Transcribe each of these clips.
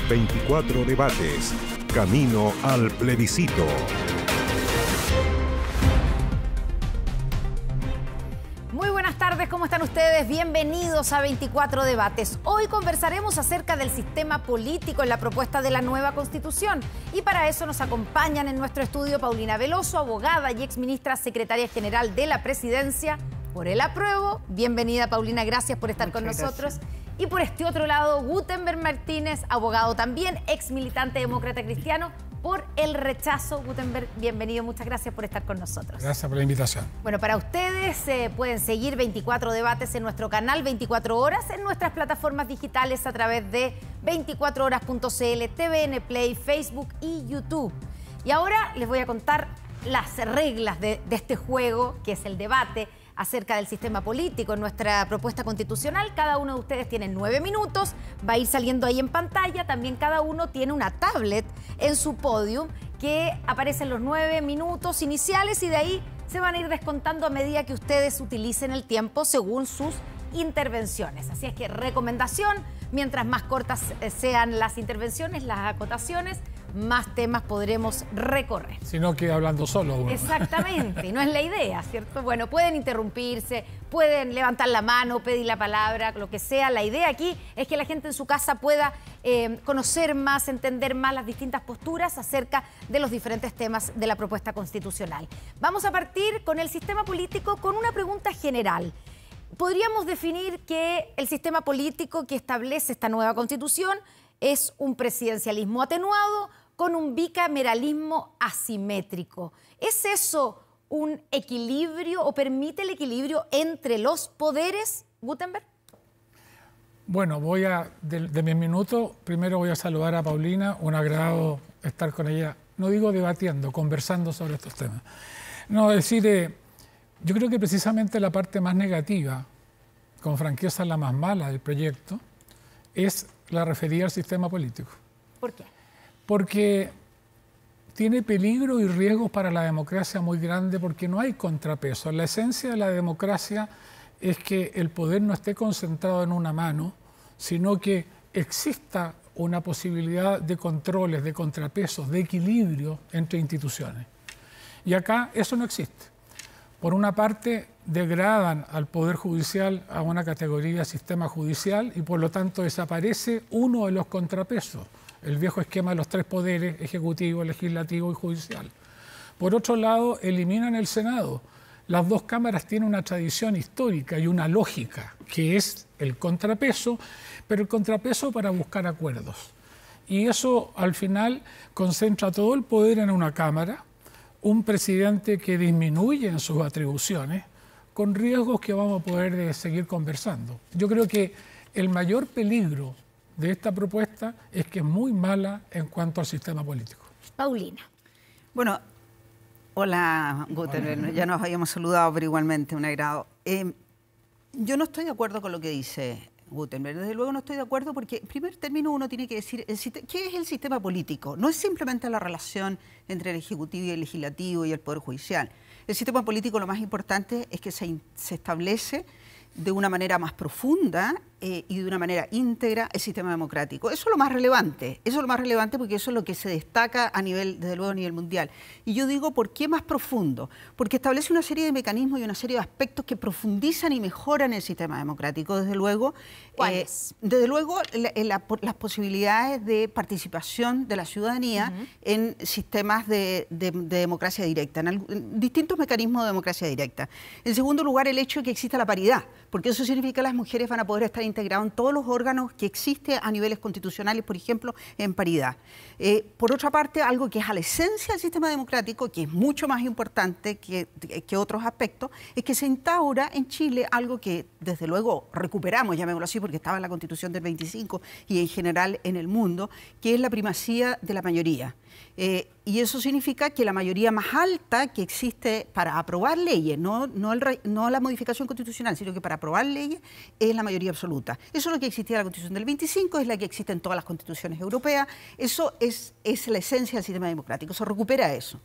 24 debates. Camino al plebiscito. Muy buenas tardes, ¿cómo están ustedes? Bienvenidos a 24 debates. Hoy conversaremos acerca del sistema político en la propuesta de la nueva Constitución. Y para eso nos acompañan en nuestro estudio Paulina Veloso, abogada y exministra secretaria general de la Presidencia por el apruebo. Bienvenida, Paulina, gracias por estar con nosotros. Y por este otro lado, Gutenberg Martínez, abogado también, ex militante demócrata cristiano, por el rechazo. Gutenberg, bienvenido, muchas gracias por estar con nosotros. Gracias por la invitación. Bueno, para ustedes pueden seguir 24 debates en nuestro canal 24 horas, en nuestras plataformas digitales a través de 24horas.cl, TVN Play, Facebook y YouTube. Y ahora les voy a contar las reglas de este juego, que es el debate acerca del sistema político en nuestra propuesta constitucional. Cada uno de ustedes tiene 9 minutos, va a ir saliendo ahí en pantalla. También cada uno tiene una tablet en su podium que aparecen los 9 minutos iniciales y de ahí se van a ir descontando a medida que ustedes utilicen el tiempo según sus intervenciones. Así es que recomendación, mientras más cortas sean las intervenciones, las acotaciones, más temas podremos recorrer. Si no queda hablando solo uno. Exactamente, y no es la idea, ¿cierto? Bueno, pueden interrumpirse, pueden levantar la mano, pedir la palabra, lo que sea. La idea aquí es que la gente en su casa pueda conocer más, entender más las distintas posturas acerca de los diferentes temas de la propuesta constitucional. Vamos a partir con el sistema político con una pregunta general. Podríamos definir que el sistema político que establece esta nueva Constitución es un presidencialismo atenuado con un bicameralismo asimétrico. ¿Es eso un equilibrio o permite el equilibrio entre los poderes, Gutenberg? Bueno, de mis minutos, primero voy a saludar a Paulina, un agrado estar con ella, no digo debatiendo, conversando sobre estos temas. No, decir, yo creo que precisamente la parte más negativa, con franqueza la más mala del proyecto, es la referida al sistema político. ¿Por qué? Porque tiene peligro y riesgos para la democracia muy grande porque no hay contrapeso. La esencia de la democracia es que el poder no esté concentrado en una mano, sino que exista una posibilidad de controles, de contrapesos, de equilibrio entre instituciones. Y acá eso no existe. Por una parte, degradan al Poder Judicial a una categoría de sistema judicial y por lo tanto desaparece uno de los contrapesos, el viejo esquema de los 3 poderes, ejecutivo, legislativo y judicial. Por otro lado, eliminan el Senado. Las 2 cámaras tienen una tradición histórica y una lógica, que es el contrapeso, pero el contrapeso para buscar acuerdos. Y eso al final concentra todo el poder en una cámara, un presidente que disminuye en sus atribuciones, con riesgos que vamos a poder seguir conversando. Yo creo que el mayor peligro de esta propuesta es que es muy mala en cuanto al sistema político. Paulina. Bueno, hola Gutenberg, ya nos habíamos saludado, pero igualmente un agrado. Yo no estoy de acuerdo con lo que dice Gutenberg. Desde luego no estoy de acuerdo porque, en primer término, uno tiene que decir ¿qué es el sistema político? No es simplemente la relación entre el Ejecutivo y el Legislativo y el Poder Judicial. El sistema político, lo más importante es que se establece de una manera más profunda y de una manera íntegra el sistema democrático. Eso es lo más relevante. Eso es lo más relevante porque eso es lo que se destaca a nivel, desde luego, a nivel mundial. Y yo digo, ¿por qué más profundo? Porque establece una serie de mecanismos y una serie de aspectos que profundizan y mejoran el sistema democrático. Desde luego, ¿cuáles? Desde luego, las posibilidades de participación de la ciudadanía en sistemas de democracia directa, en distintos mecanismos de democracia directa. En segundo lugar, el hecho de que exista la paridad, porque eso significa que las mujeres van a poder estar integradas en todos los órganos que existen a niveles constitucionales, por ejemplo, en paridad. Por otra parte, algo que es a la esencia del sistema democrático, que es mucho más importante que otros aspectos, es que se instaura en Chile algo que, desde luego, recuperamos, llamémoslo así, porque estaba en la Constitución del 25 y en general en el mundo, que es la primacía de la mayoría. Y eso significa que la mayoría más alta que existe para aprobar leyes, no la modificación constitucional, sino que para aprobar leyes, es la mayoría absoluta. Eso es lo que existía en la Constitución del 25, es la que existe en todas las constituciones europeas. Eso es la esencia del sistema democrático, se recupera eso.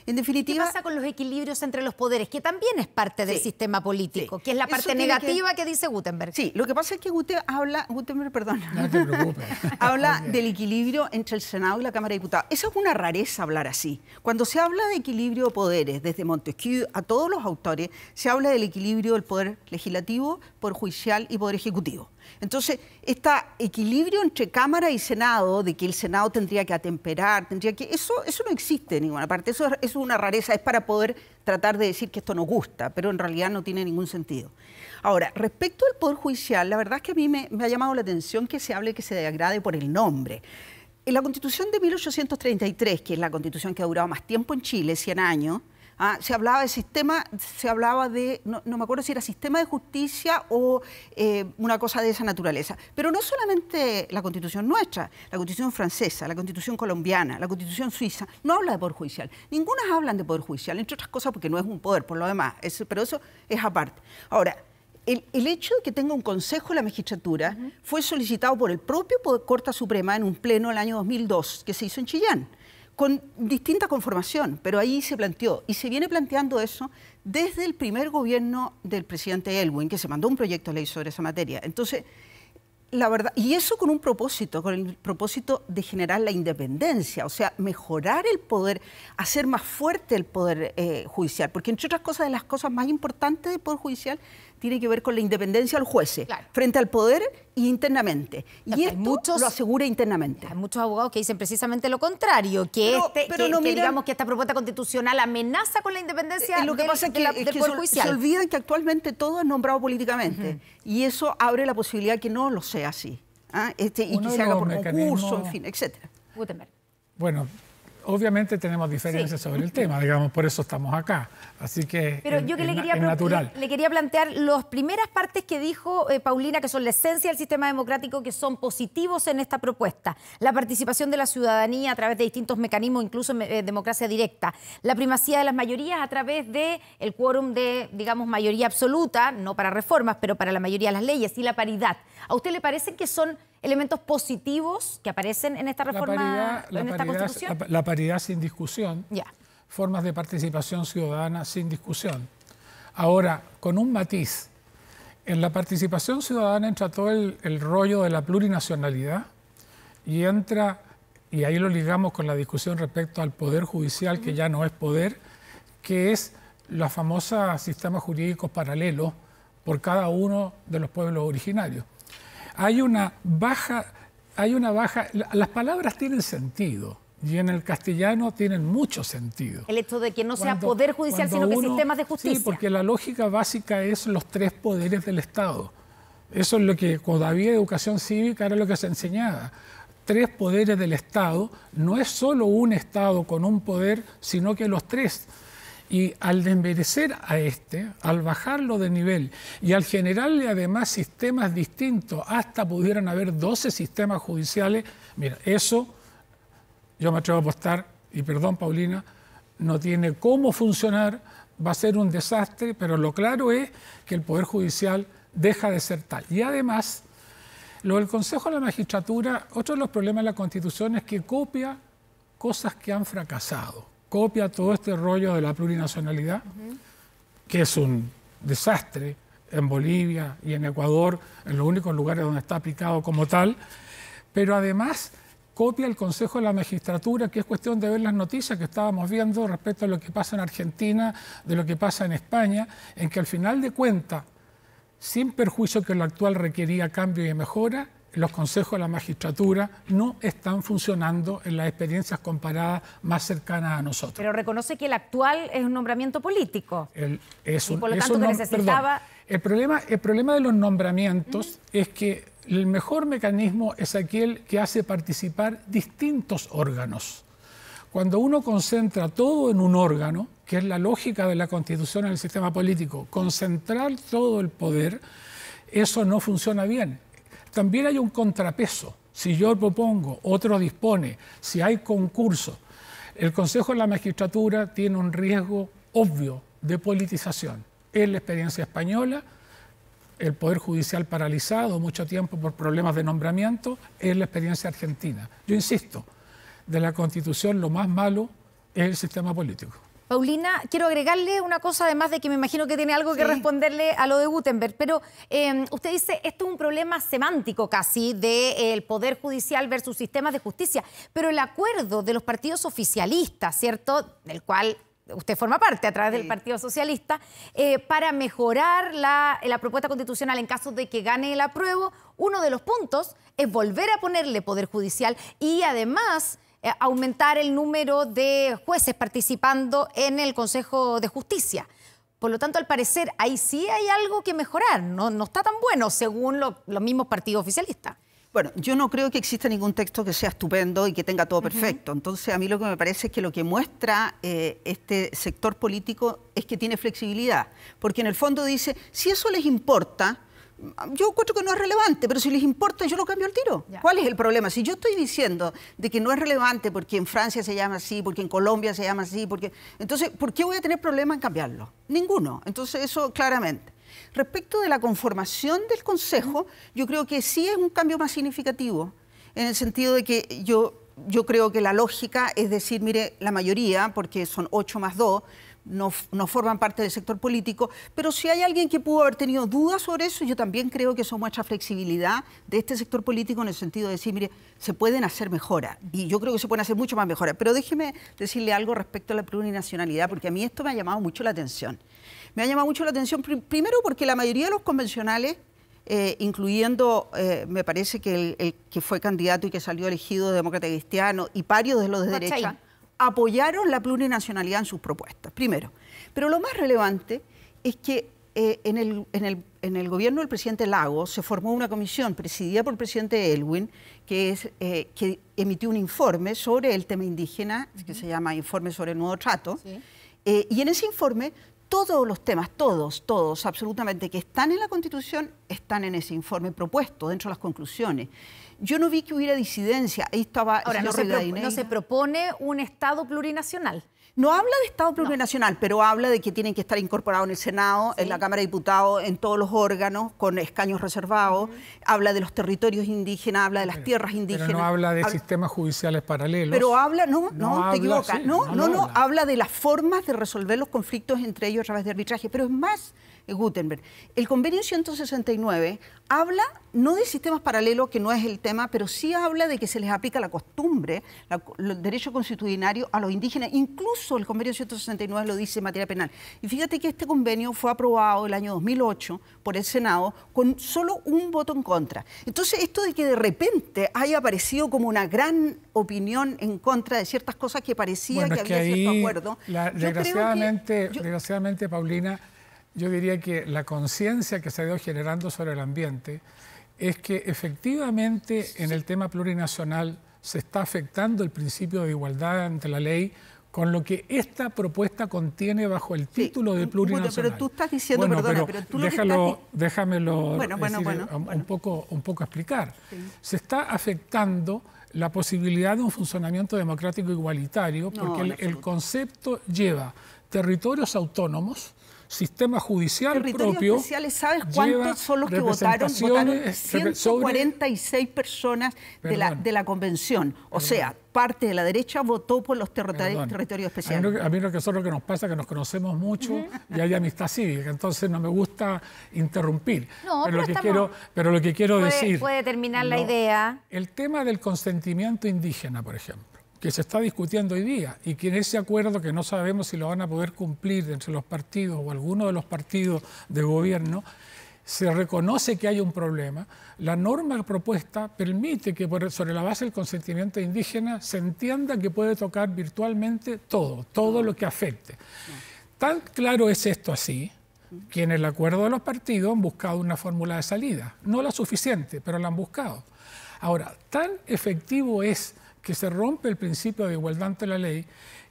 En definitiva... ¿Qué pasa con los equilibrios entre los poderes? Que también es parte del sistema político, que es la parte negativa que dice Gutenberg. Sí, lo que pasa es que Gutenberg, perdón, No te preocupes. habla del equilibrio entre el Senado y la Cámara de Diputados. Esa es una rareza hablar así. Cuando se habla de equilibrio de poderes, desde Montesquieu a todos los autores, se habla del equilibrio del poder legislativo, poder judicial y poder ejecutivo. Entonces, este equilibrio entre Cámara y Senado, de que el Senado tendría que atemperar, eso no existe en ninguna parte, eso es una rareza, es para poder tratar de decir que esto nos gusta, pero en realidad no tiene ningún sentido. Ahora, respecto al Poder Judicial, la verdad es que a mí me ha llamado la atención que se hable, que se agrade por el nombre. En la Constitución de 1833, que es la Constitución que ha durado más tiempo en Chile, 100 años, se hablaba de sistema, no me acuerdo si era sistema de justicia o una cosa de esa naturaleza. Pero no solamente la Constitución nuestra, la Constitución francesa, la Constitución colombiana, la Constitución suiza, no habla de poder judicial. Ningunas hablan de poder judicial, entre otras cosas porque no es un poder, por lo demás, pero eso es aparte. Ahora, el hecho de que tenga un consejo de la magistratura fue solicitado por el propio Corte Suprema en un pleno el año 2002, que se hizo en Chillán, con distinta conformación, pero ahí se planteó, y se viene planteando eso desde el primer gobierno del presidente Elwin, que se mandó un proyecto de ley sobre esa materia. Entonces, la verdad, y eso con el propósito de generar la independencia, o sea, mejorar el poder, hacer más fuerte el poder judicial, porque entre otras cosas, de las cosas más importantes del poder judicial tiene que ver con la independencia de los jueces, frente al poder y internamente. Y esto lo asegura internamente. Hay muchos abogados que dicen precisamente lo contrario, digamos que esta propuesta constitucional amenaza con la independencia del Poder Judicial. Se olvidan que actualmente todo es nombrado políticamente y eso abre la posibilidad que no lo sea así, y que se haga por concurso, en fin, etcétera. Gutenberg. Bueno, obviamente tenemos diferencias sobre el tema, digamos, por eso estamos acá. Así que pero yo que es natural. Le quería plantear las primeras partes que dijo Paulina, que son la esencia del sistema democrático, que son positivos en esta propuesta. La participación de la ciudadanía a través de distintos mecanismos, incluso democracia directa. La primacía de las mayorías a través del quórum de, digamos, mayoría absoluta, no para reformas, pero para la mayoría de las leyes, y la paridad. ¿A usted le parecen que son elementos positivos que aparecen en esta reforma, esta Constitución? La paridad sin discusión, formas de participación ciudadana sin discusión. Ahora, con un matiz, en la participación ciudadana entra todo el rollo de la plurinacionalidad y ahí lo ligamos con la discusión respecto al poder judicial, que ya no es poder, que es los famosos sistemas jurídicos paralelos por cada uno de los pueblos originarios. Las palabras tienen sentido y en el castellano tienen mucho sentido. El hecho de que no sea poder judicial, sino que sistemas de justicia. Sí, porque la lógica básica es los 3 poderes del Estado. Eso es lo que cuando había educación cívica era lo que se enseñaba. 3 poderes del Estado, no es solo un Estado con un poder, sino que los 3. Y al desmerecer a al bajarlo de nivel y al generarle además sistemas distintos, hasta pudieran haber 12 sistemas judiciales, mira, eso yo me atrevo a apostar, y perdón Paulina, no tiene cómo funcionar, va a ser un desastre, pero lo claro es que el Poder Judicial deja de ser tal. Y además, lo del Consejo de la Magistratura, otro de los problemas de la Constitución es que copia cosas que han fracasado. Copia todo este rollo de la plurinacionalidad, que es un desastre en Bolivia y en Ecuador, en los únicos lugares donde está aplicado como tal, pero además copia el Consejo de la Magistratura, que es cuestión de ver las noticias que estábamos viendo respecto a lo que pasa en Argentina, de lo que pasa en España, en que al final de cuentas, sin perjuicio que lo actual requería cambio y mejora, los consejos de la magistratura no están funcionando en las experiencias comparadas más cercanas a nosotros. Pero reconoce que el actual es un nombramiento político. Por lo tanto, que necesitaba... Perdón, el problema de los nombramientos es que el mejor mecanismo es aquel que hace participar distintos órganos. Cuando uno concentra todo en un órgano, que es la lógica de la Constitución en el sistema político, concentrar todo el poder, eso no funciona bien. También hay un contrapeso. Si yo propongo, otro dispone, si hay concurso, el Consejo de la Magistratura tiene un riesgo obvio de politización. Es la experiencia española, el Poder Judicial paralizado mucho tiempo por problemas de nombramiento, es la experiencia argentina. Yo insisto, de la Constitución lo más malo es el sistema político. Paulina, quiero agregarle una cosa, además de que me imagino que tiene algo que responderle a lo de Guttenberg, pero usted dice, esto es un problema semántico casi del Poder Judicial versus sistemas de justicia, pero el acuerdo de los partidos oficialistas, ¿cierto?, del cual usted forma parte a través del Partido Socialista, para mejorar la propuesta constitucional en caso de que gane el apruebo, uno de los puntos es volver a ponerle Poder Judicial y además aumentar el número de jueces participando en el Consejo de Justicia. Por lo tanto, al parecer, ahí sí hay algo que mejorar. No está tan bueno, según los mismos partidos oficialistas. Bueno, yo no creo que exista ningún texto que sea estupendo y que tenga todo perfecto. Entonces, a mí lo que me parece es que lo que muestra este sector político es que tiene flexibilidad. Porque en el fondo dice, si eso les importa, yo encuentro que no es relevante, pero si les importa, yo lo cambio al tiro. Ya. ¿Cuál es el problema? Si yo estoy diciendo de que no es relevante porque en Francia se llama así, porque en Colombia se llama así, entonces, ¿por qué voy a tener problema en cambiarlo? Ninguno. Entonces, eso claramente. Respecto de la conformación del Consejo, yo creo que sí es un cambio más significativo, en el sentido de que yo creo que la lógica es decir, mire, la mayoría, porque son 8 más 2, no forman parte del sector político, pero si hay alguien que pudo haber tenido dudas sobre eso, yo también creo que eso muestra flexibilidad de este sector político en el sentido de decir, mire, se pueden hacer mejoras, y yo creo que se pueden hacer mucho más mejoras. Pero déjeme decirle algo respecto a la plurinacionalidad, porque a mí esto me ha llamado mucho la atención. Me ha llamado mucho la atención, primero porque la mayoría de los convencionales, incluyendo, me parece que el que fue candidato y que salió elegido demócrata cristiano, y varios de los de derecha, apoyaron la plurinacionalidad en sus propuestas, primero. Pero lo más relevante es que en el gobierno del presidente Lagos se formó una comisión presidida por el presidente Elwin que emitió un informe sobre el tema indígena, que se llama Informe sobre el Nuevo Trato, y en ese informe todos los temas, todos, absolutamente, que están en la Constitución, están en ese informe propuesto dentro de las conclusiones. Yo no vi que hubiera disidencia. Ahí estaba. Ahora, no se propone un Estado plurinacional. No habla de Estado plurinacional, pero habla de que tienen que estar incorporados en el Senado, en la Cámara de Diputados, en todos los órganos, con escaños reservados. Habla de los territorios indígenas, habla de las tierras indígenas. Pero no habla de sistemas judiciales paralelos. Pero habla, te equivocas. Habla de las formas de resolver los conflictos entre ellos a través de arbitraje. Pero es más, Guttenberg, el convenio 169 habla no de sistemas paralelos, que no es el tema, pero sí habla de que se les aplica la costumbre, el derecho constitucionario a los indígenas. Incluso el convenio 169 lo dice en materia penal. Y fíjate que este convenio fue aprobado el año 2008 por el Senado con solo un voto en contra. Entonces, esto de que de repente haya aparecido como una gran opinión en contra de ciertas cosas que parecía que había cierto acuerdo. Desgraciadamente, Paulina, yo diría que la conciencia que se ha ido generando sobre el ambiente es que efectivamente en el tema plurinacional se está afectando el principio de igualdad ante la ley con lo que esta propuesta contiene bajo el título de plurinacional. Pero tú estás diciendo, perdona, pero tú déjamelo un poco explicar. Sí. Se está afectando la posibilidad de un funcionamiento democrático igualitario porque el concepto lleva territorios autónomos, sistema judicial propio. Especiales, ¿sabes cuántos son los que votaron? Votaron 146 personas de la convención. O sea, parte de la derecha votó por los territorios especiales. A mí lo que nos pasa es que nos conocemos mucho y hay amistad cívica, entonces no me gusta interrumpir. Pero lo que quiero decir... Puede terminar la idea. El tema del consentimiento indígena, por ejemplo, que se está discutiendo hoy día y que en ese acuerdo que no sabemos si lo van a poder cumplir entre los partidos o alguno de los partidos de gobierno, se reconoce que hay un problema. La norma propuesta permite que sobre la base del consentimiento indígena se entienda que puede tocar virtualmente todo lo que afecte. Tan claro es esto así que en el acuerdo de los partidos han buscado una fórmula de salida. No la suficiente, pero la han buscado. Ahora, tan efectivo es que se rompe el principio de igualdad ante la ley,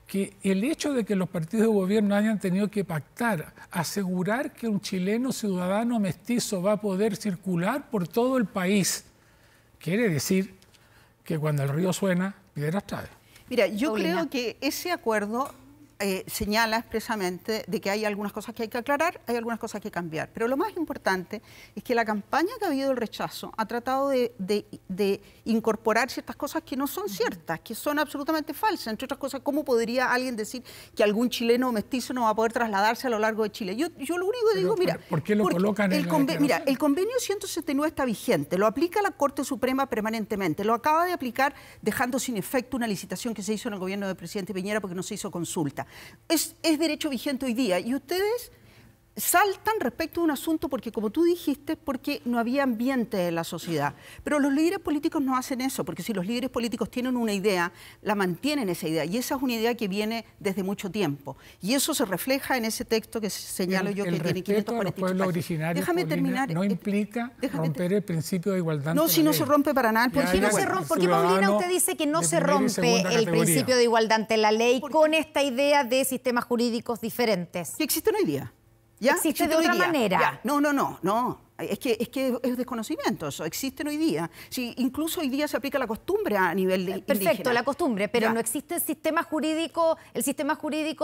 que el hecho de que los partidos de gobierno hayan tenido que pactar, asegurar que un chileno ciudadano mestizo va a poder circular por todo el país, quiere decir que cuando el río suena, piedras trae. Mira, yo creo que ese acuerdo señala expresamente de que hay algunas cosas que hay que aclarar, hay algunas cosas que cambiar. Pero lo más importante es que la campaña que ha habido del rechazo ha tratado de incorporar ciertas cosas que no son ciertas, que son absolutamente falsas. Entre otras cosas, ¿cómo podría alguien decir que algún chileno mestizo no va a poder trasladarse a lo largo de Chile? Yo lo único que digo, mira... ¿Por qué lo colocan en la declaración? Mira, el convenio 169 está vigente, lo aplica la Corte Suprema permanentemente, lo acaba de aplicar dejando sin efecto una licitación que se hizo en el gobierno del presidente Piñera porque no se hizo consulta. Es derecho vigente hoy día y ustedes saltan respecto de un asunto porque, como tú dijiste, porque no había ambiente en la sociedad. Pero los líderes políticos no hacen eso, porque si los líderes políticos tienen una idea, la mantienen esa idea, y esa es una idea que viene desde mucho tiempo. Y eso se refleja en ese texto que señalo yo, que tiene 548 páginas. Déjame terminar. No implica romper el principio de igualdad. No, si no se rompe para nada. ¿Por qué, Paulina, usted dice que no se rompe el principio de igualdad ante la ley con esta idea de sistemas jurídicos diferentes? Que existen hoy día. ¿Ya? ¿Existe de otra manera? Ya. No. Es que es desconocimiento eso. Existen hoy día. Sí, incluso hoy día se aplica la costumbre a nivel de Perfecto, indígena. La costumbre, pero ya. no existe el sistema jurídico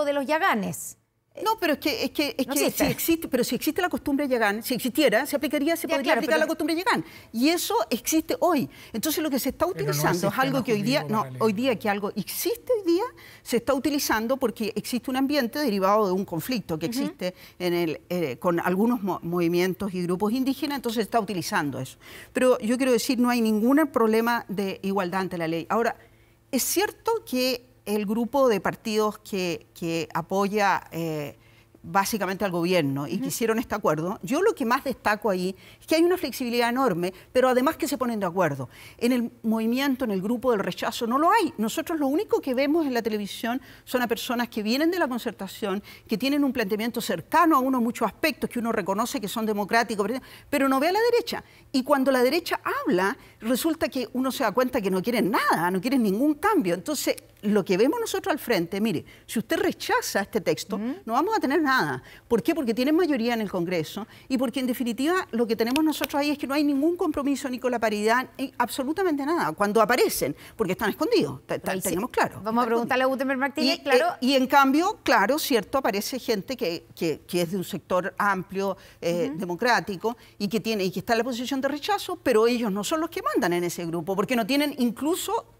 de los yaganes. No, pero es que no existe. Si existe, pero si existe la costumbre yagán, si existiera, se podría aplicar la costumbre yagán. Y eso existe hoy. Entonces lo que se está utilizando es algo que hoy día, que algo existe hoy día, se está utilizando porque existe un ambiente derivado de un conflicto que existe con algunos movimientos y grupos indígenas, entonces se está utilizando eso. Pero yo quiero decir, no hay ningún problema de igualdad ante la ley. Ahora, es cierto que el grupo de partidos que apoya básicamente al gobierno y que hicieron este acuerdo, yo lo que más destaco ahí es que hay una flexibilidad enorme, pero además que se ponen de acuerdo. En el movimiento, en el grupo del rechazo, no lo hay. Nosotros lo único que vemos en la televisión son a personas que vienen de la concertación, que tienen un planteamiento cercano a uno muchos aspectos, que uno reconoce que son democráticos, pero no ve a la derecha. Y cuando la derecha habla, resulta que uno se da cuenta que no quieren nada, no quieren ningún cambio. Entonces, lo que vemos nosotros al frente, mire, si usted rechaza este texto, no vamos a tener nada. ¿Por qué? Porque tienen mayoría en el Congreso y porque en definitiva lo que tenemos nosotros ahí es que no hay ningún compromiso ni con la paridad, ni absolutamente nada. Cuando aparecen, porque están escondidos, tengamos claro. Vamos a preguntarle a Gutenberg Martínez, claro. Y en cambio, claro, cierto, aparece gente que es de un sector amplio, democrático, y que está en la posición de rechazo, pero ellos no son los que mandan en ese grupo, porque no tienen, incluso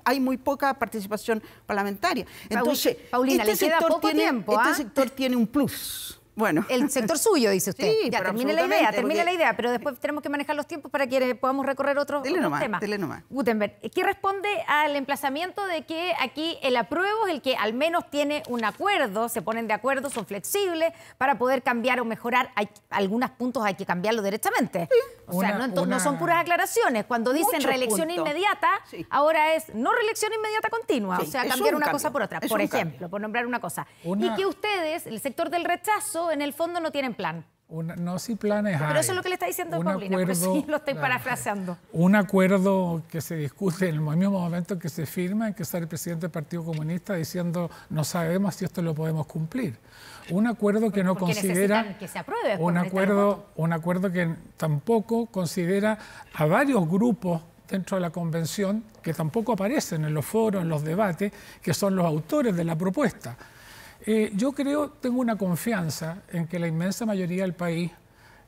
hay muy poca participación parlamentaria. Entonces, Paulina, le queda poco tiempo. Este sector tiene un plus. Bueno. El sector suyo, dice usted. Sí, ya, termine la idea, pero después tenemos que manejar los tiempos para que podamos recorrer otros temas. Dele nomás. Gutenberg, ¿qué responde al emplazamiento de que aquí el apruebo es el que al menos tiene un acuerdo, se ponen de acuerdo, son flexibles para poder cambiar o mejorar? Algunos puntos hay que cambiarlo directamente. Sí. O sea, no son puras aclaraciones. Cuando dicen reelección inmediata, ahora es no reelección inmediata continua. Sí, o sea, cambiar una cosa por otra, por ejemplo, por nombrar una cosa. Y que ustedes, el sector del rechazo, en el fondo no tienen plan. No, sí planes hay. Pero eso es lo que le está diciendo Paulina, pero sí lo estoy parafraseando. Un acuerdo que se discute en el mismo momento que se firma, en que sale el presidente del Partido Comunista diciendo no sabemos si esto lo podemos cumplir. Un acuerdo que no considera... que se apruebe. Un acuerdo que tampoco considera a varios grupos dentro de la convención que tampoco aparecen en los foros, en los debates, que son los autores de la propuesta. Yo tengo una confianza en que la inmensa mayoría del país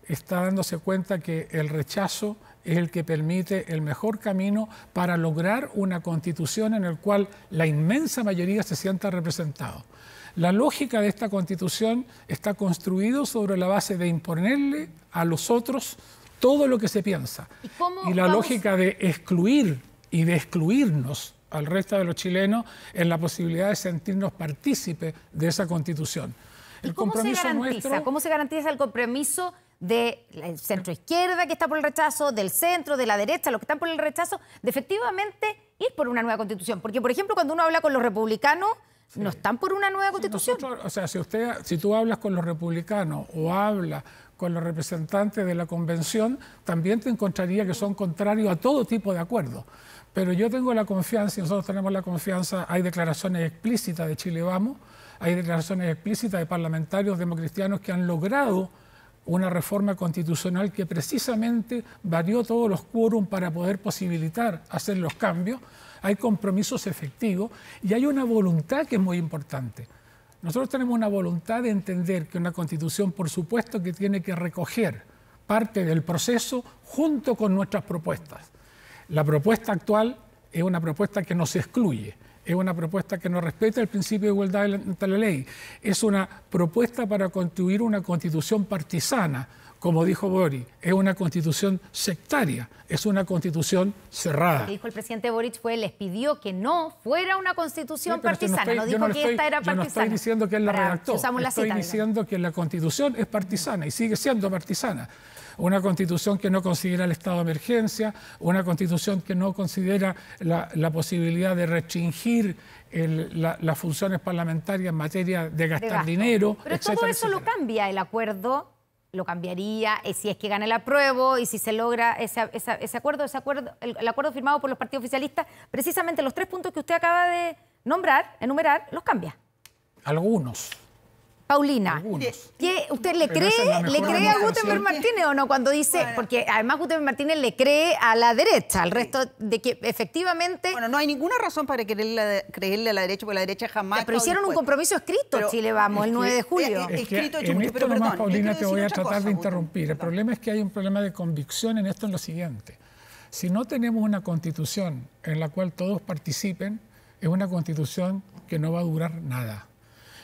está dándose cuenta que el rechazo es el que permite el mejor camino para lograr una constitución en la cual la inmensa mayoría se sienta representado. La lógica de esta constitución está construida sobre la base de imponerle a los otros todo lo que se piensa. Y la lógica de excluir y de excluirnos al resto de los chilenos en la posibilidad de sentirnos partícipes de esa constitución. ¿Cómo se garantiza el compromiso del centro izquierda que está por el rechazo, del centro, de la derecha, los que están por el rechazo, de efectivamente ir por una nueva constitución? Porque, por ejemplo, cuando uno habla con los republicanos, no están por una nueva constitución. Si tú hablas con los republicanos o hablas con los representantes de la convención, también te encontraría que son contrarios a todo tipo de acuerdos. Pero yo tengo la confianza, y nosotros tenemos la confianza, hay declaraciones explícitas de Chile Vamos, hay declaraciones explícitas de parlamentarios democristianos que han logrado una reforma constitucional que precisamente varió todos los quórum para poder posibilitar hacer los cambios. Hay compromisos efectivos y hay una voluntad que es muy importante. Nosotros tenemos una voluntad de entender que una Constitución, por supuesto, que tiene que recoger parte del proceso junto con nuestras propuestas. La propuesta actual es una propuesta que nos excluye, es una propuesta que no respeta el principio de igualdad ante la ley, es una propuesta para construir una Constitución partisana, como dijo Boric, es una Constitución sectaria, es una Constitución cerrada. Lo que dijo el presidente Boric fue, les pidió que no fuera una Constitución partisana, no dijo que esta era partisana. Yo no estoy diciendo que él la redactó, estoy diciendo que la Constitución es partisana y sigue siendo partisana. Una Constitución que no considera el estado de emergencia, una Constitución que no considera la posibilidad de restringir las funciones parlamentarias en materia de gastar dinero, pero etcétera, todo eso etcétera. lo cambia el acuerdo, lo cambiaría si es que gana el apruebo y si se logra ese acuerdo, el acuerdo firmado por los partidos oficialistas, precisamente los 3 puntos que usted acaba de enumerar, los cambia. Algunos. Paulina, ¿qué usted le cree a Gutenberg Martínez o no cuando dice, porque además Gutenberg Martínez le cree a la derecha, al resto de que efectivamente... Bueno, no hay ninguna razón para creerle a la derecha, porque la derecha jamás... Pero hicieron un compromiso escrito, Chile Vamos, el 9 de julio. Escrito, en esto nomás, Paulina, te voy a tratar de interrumpir. El problema es que hay un problema de convicción en esto, en lo siguiente. Si no tenemos una Constitución en la cual todos participen, es una Constitución que no va a durar nada.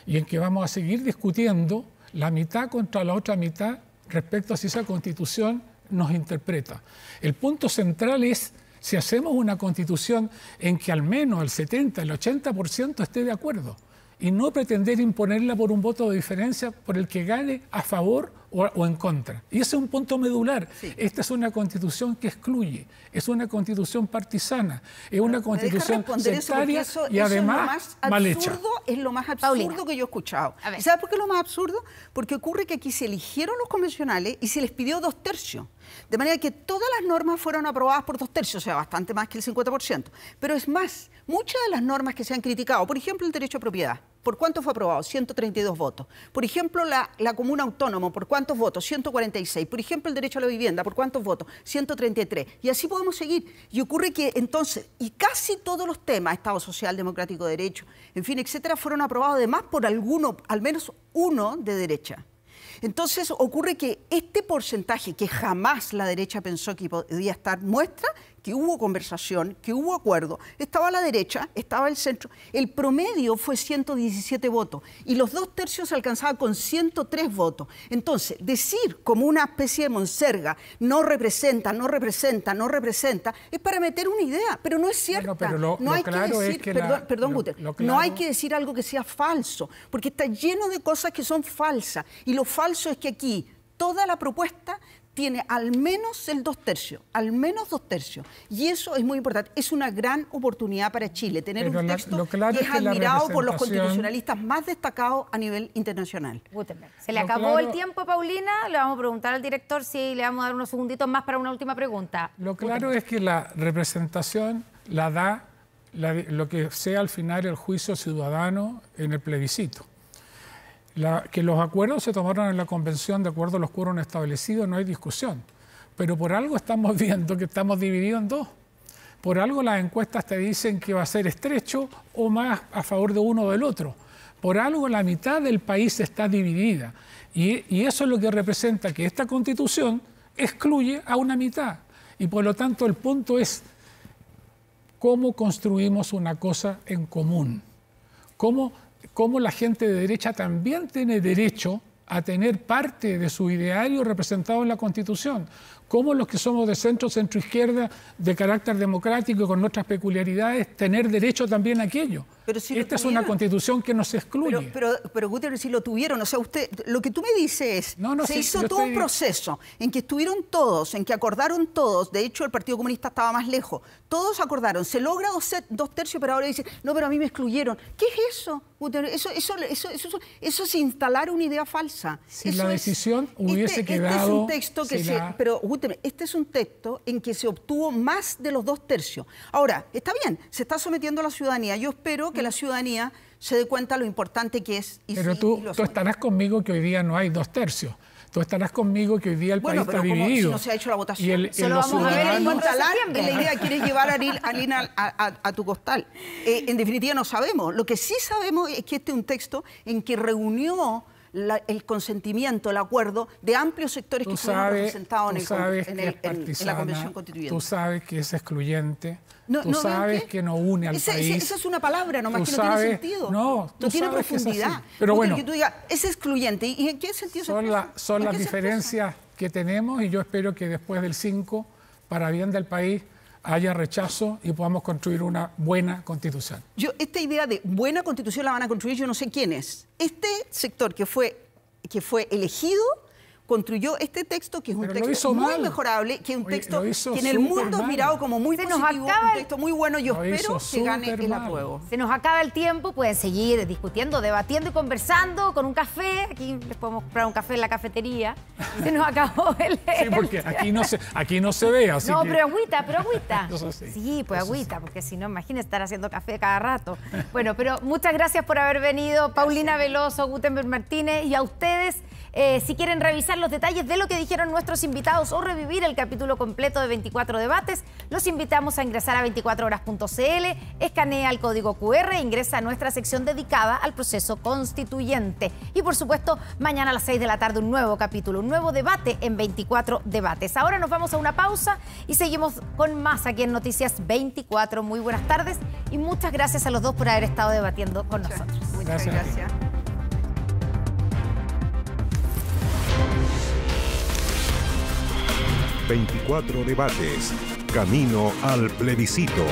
Y en que vamos a seguir discutiendo la mitad contra la otra mitad respecto a si esa Constitución nos interpreta. El punto central es si hacemos una Constitución en que al menos el 70, el 80% esté de acuerdo y no pretender imponerla por un voto de diferencia por el que gane a favor o en contra. Y ese es un punto medular. Sí. Esta es una Constitución que excluye, es una Constitución partisana, es una Constitución sectaria y además mal hecha. Es lo más absurdo que yo he escuchado. ¿Y sabes por qué es lo más absurdo? Porque ocurre que aquí se eligieron los convencionales y se les pidió 2/3. De manera que todas las normas fueron aprobadas por 2/3, o sea, bastante más que el 50%. Pero es más, muchas de las normas que se han criticado, por ejemplo, el derecho a propiedad, ¿por cuánto fue aprobado? 132 votos. Por ejemplo, la comuna autónoma, ¿por cuántos votos? 146. Por ejemplo, el derecho a la vivienda, ¿por cuántos votos? 133. Y así podemos seguir. Y ocurre que entonces, y casi todos los temas, Estado social, democrático de derecho, en fin, etcétera, fueron aprobados además por alguno, al menos uno de derecha. Entonces ocurre que este porcentaje que jamás la derecha pensó que podía estar, muestra que hubo conversación, que hubo acuerdo. Estaba la derecha, estaba el centro. El promedio fue 117 votos y los 2/3 se alcanzaban con 103 votos. Entonces, decir como una especie de monserga, no representa, no representa, no representa, es para meter una idea, pero no es cierta. Bueno, pero no hay claro que decir, perdón, Guter, no hay que decir algo que sea falso, porque está lleno de cosas que son falsas. Y lo falso es que aquí toda la propuesta tiene al menos el 2/3, al menos 2/3. Y eso es muy importante. Es una gran oportunidad para Chile, tener un texto que es admirado por los constitucionalistas más destacados a nivel internacional. Gutenberg. Se le acabó el tiempo, Paulina. Le vamos a preguntar al director si le vamos a dar unos segunditos más para una última pregunta. Lo claro es que la representación la da lo que sea al final el juicio ciudadano en el plebiscito. Que los acuerdos se tomaron en la convención de acuerdo a los quórum establecidos, no hay discusión. Pero por algo estamos viendo que estamos divididos en dos. Por algo las encuestas te dicen que va a ser estrecho o más a favor de uno o del otro. Por algo la mitad del país está dividida. Y eso es lo que representa que esta Constitución excluye a una mitad. Y por lo tanto el punto es cómo construimos una cosa en común. Cómo la gente de derecha también tiene derecho a tener parte de su ideario representado en la Constitución. Cómo los que somos de centro, centro-izquierda, de carácter democrático y con nuestras peculiaridades, tener derecho también a aquello. Pero si esta es una Constitución que nos excluye. Pero Guterres, si lo tuvieron, o sea, usted, lo que tú me dices es, se hizo todo un proceso en que estuvieron todos, en que acordaron todos, de hecho el Partido Comunista estaba más lejos, todos acordaron, se logra 2/3, pero ahora dicen, no, pero a mí me excluyeron. ¿Qué es eso, Guterres? Eso es instalar una idea falsa. Si la decisión hubiese quedado... Este es un texto que pero, Guterres, este es un texto en que se obtuvo más de los 2/3. Ahora, está bien, se está sometiendo a la ciudadanía. Yo espero que la ciudadanía se dé cuenta de lo importante que es. Pero tú estarás conmigo que hoy día no hay 2/3. Tú estarás conmigo que hoy día el país está pero dividido. Si no se ha hecho la votación. Y Solo vamos a ver el 1 de septiembre. La idea, quieres llevar a Lina a tu costal. En definitiva, no sabemos. Lo que sí sabemos es que este es un texto en que reunió el consentimiento, el acuerdo de amplios sectores que estuvieron representados en la Convención Constituyente. Tú sabes que es excluyente. Tú sabes que no une al país. Esa es una palabra nomás que no tiene sentido. No tiene profundidad. Pero bueno, que tú digas, es excluyente. ¿Y en qué sentido son las diferencias que tenemos, y yo espero que después del 5, para bien del país, haya rechazo y podamos construir una buena constitución. Esta idea de buena constitución la van a construir yo no sé quiénes. Este sector que fue elegido construyó este texto, que es un texto muy mejorable, que es un texto que en el mundo es mirado como muy positivo, un texto muy bueno. Yo espero que gane el apruebo. Se nos acaba el tiempo, pueden seguir discutiendo, debatiendo y conversando con un café. Aquí les podemos comprar un café en la cafetería. Se nos acabó el... Sí, porque aquí no se ve, así no, que... pero agüita. Sí. Sí, pues agüita, porque si no, imagínense estar haciendo café cada rato. Bueno, pero muchas gracias por haber venido, Paulina Veloso, Gutenberg Martínez, y a ustedes. Si quieren revisar los detalles de lo que dijeron nuestros invitados o revivir el capítulo completo de 24 debates, los invitamos a ingresar a 24horas.cl, escanea el código QR e ingresa a nuestra sección dedicada al proceso constituyente. Y por supuesto, mañana a las 6 de la tarde un nuevo capítulo, un nuevo debate en 24 debates. Ahora nos vamos a una pausa y seguimos con más aquí en Noticias 24. Muy buenas tardes y muchas gracias a los dos por haber estado debatiendo con nosotros. Muchas gracias. 24 debates. Camino al plebiscito.